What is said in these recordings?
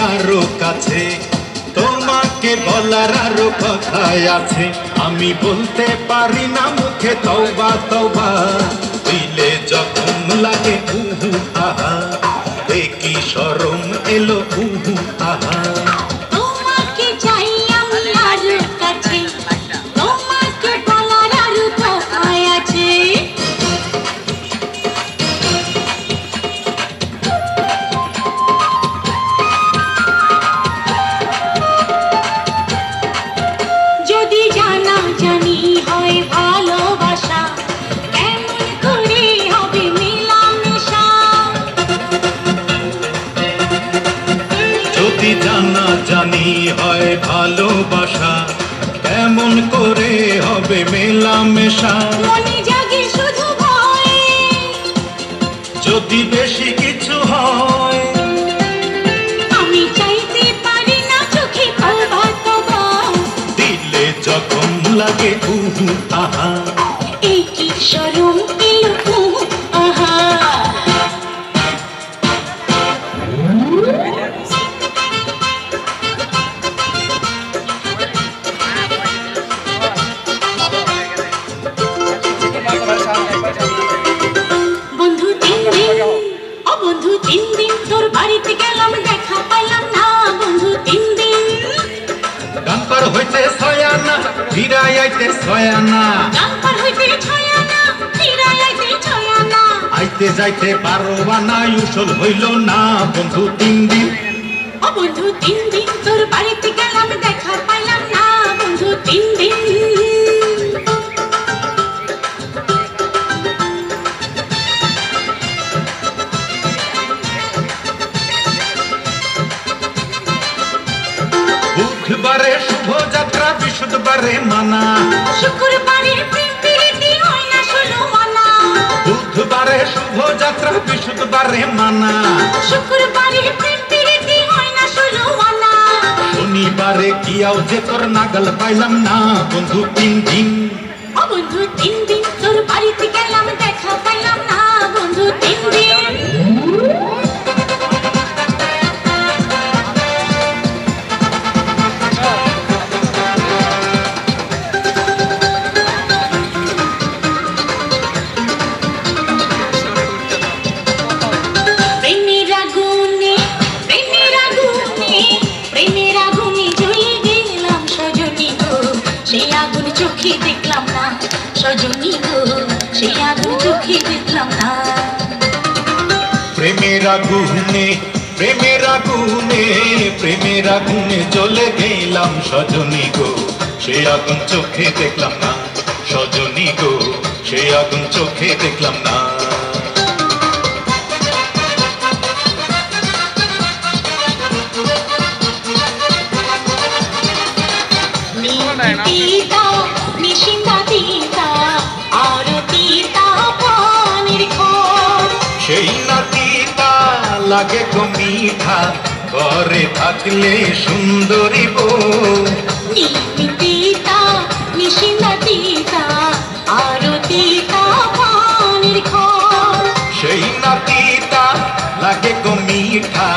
কারো কাছে, তোমাকে বলার আরো কথাই আছে, আমি বলতে পারি না মুখে তওবা তওবা, দিলে যখন লাগে উহু আহা, কি শরম এলো উহু আহা। তোমাকে চাই আমি আরো কাছে, তোমাকে বলার আরো কথাই আছে। যদি জানা জানি হয় ভালোবাসা, কেমন করে হবে মেলামেশা। যদি জানা জানি হয় ভালোবাসা, কেমন করে হবে মেলামেশা। মনে জাগে শুধু ভয়, যদি বেশি কিছু হয়, আমি চাইতে পারি না চোখে তওবা তওবা, দিলে যখন লাগে উহু আহা, এই কি শরম এলো উহু আহা। বন্ধু 3 দিন, ও বন্ধু 3 দিন তোর বাড়িতে গেলাম দেখা পাইলাম না। বন্ধু 3 দিন, গানপার হইতে ছয়ানা, ফিরাই আইতে ছয়ানা, গানপার হইতে ছয়ানা, ফিরাই আইতে ছয়ানা। আইতে যাইতে পারবা না, উসল হইল না। বন্ধু 3 দিন, ও বন্ধু 3 দিন তোর বাড়িতে গেলাম দেখা পাইলাম না। বন্ধু 3 দিন, বুধবারে শুভযাত্রা, বৃহস্পতিবারে মানা, শুক্রবারে প্রেম প্রীতি হয় না ষোলো আনা। বুধবারে শুভযাত্রা, বৃহস্পতিবারে মানা, শুক্রবারে প্রেম প্রীতি হয় না ষোলো আনা। শনিবারে কিয়াও যে তোর নাগাল পাইলাম না। বন্ধু 3 দিন, ও বন্ধু 3 দিন তোর বাড়িতে গেলাম দেখা পাইলাম না। বন্ধু 3 দিন, প্রেমের আগুনে, প্রেমের আগুনে, প্রেমের আগুনে জ্বলে গেলাম সজনী গো, সেই আগুন চোখে দেখলাম না। সজনী গো, সেই আগুন চোখে দেখলাম না। প্রেমের আগুনে, প্রেমের আগুনে, প্রেমের আগুনে জ্বলে গেলাম সজনী গো, সে আগুন চোখে দেখলাম না। সজনী গো, সে আগুন চোখে দেখলাম না। তিতা নিশিন্দা তিতা আরতি পানির খোল, সেই নাতিটা লাগে গো মিঠা, ঘরে থাকলে সুন্দরী বউ। তিতা নিশিন্দা তিতা আরতি পানির খোল, সেই নাতিটা লাগে গো মিঠা,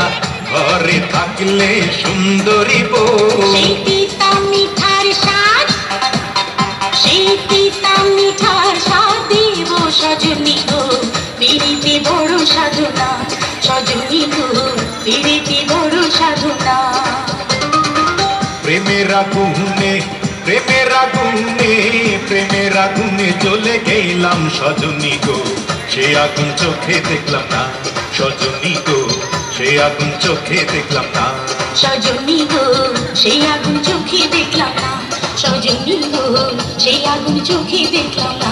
ঘরে থাকলে সুন্দরী বউ। সেই তিতা মিঠার স্বাদ, সেই তিতা মিঠার স্বাদ দেব সজনী গো, পিরিতে বড় সাধনা। সজনী গো, পিরিতে বড় সাধনা। প্রেমের আগুনে, প্রেমের আগুনে, প্রেমের আগুনে জ্বলে গেলাম সজনী গো, সে আগুন চোখে দেখলাম না। সজনী গো, সে আগুন চোখে দেখলাম না। সজনী গো, সেই আগুন চোখে দেখলাম না। সজনী গো, সেই আগুন চোখে দেখলাম না।